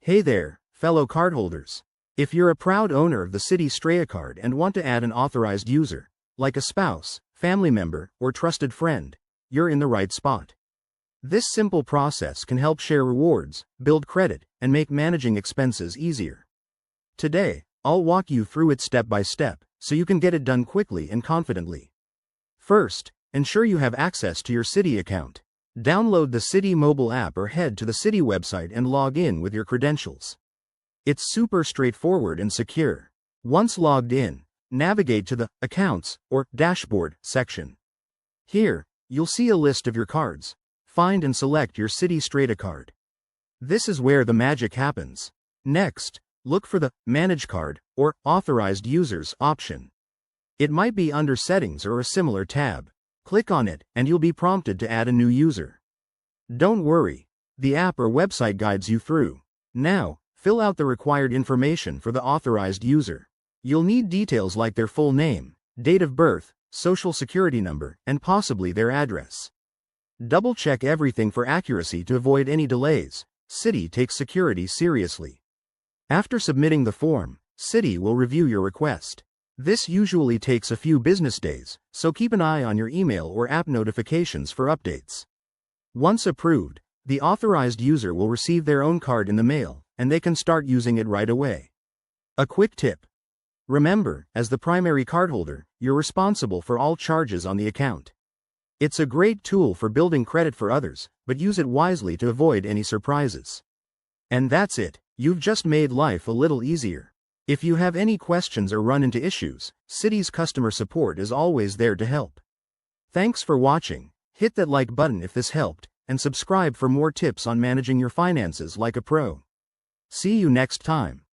Hey there, fellow cardholders. If you're a proud owner of the Citi Strata card and want to add an authorized user, like a spouse, family member, or trusted friend, you're in the right spot. This simple process can help share rewards, build credit, and make managing expenses easier. Today, I'll walk you through it step by step, so you can get it done quickly and confidently. First, ensure you have access to your Citi account. Download the Citi mobile app or head to the Citi website and log in with your credentials. It's super straightforward and secure. Once logged in, navigate to the Accounts or Dashboard section. Here, you'll see a list of your cards. Find and select your Citi Strata card. This is where the magic happens. Next, look for the Manage Card or Authorized Users option. It might be under Settings or a similar tab. Click on it, and you'll be prompted to add a new user. Don't worry, the app or website guides you through. Now, fill out the required information for the authorized user. You'll need details like their full name, date of birth, social security number, and possibly their address. Double-check everything for accuracy to avoid any delays. Citi takes security seriously. After submitting the form, Citi will review your request. This usually takes a few business days, so keep an eye on your email or app notifications for updates. Once approved, the authorized user will receive their own card in the mail, and they can start using it right away. A quick tip. Remember, as the primary cardholder, you're responsible for all charges on the account. It's a great tool for building credit for others, but use it wisely to avoid any surprises. And that's it, you've just made life a little easier. If you have any questions or run into issues, Citi's customer support is always there to help. Thanks for watching. Hit that like button if this helped, and subscribe for more tips on managing your finances like a pro. See you next time.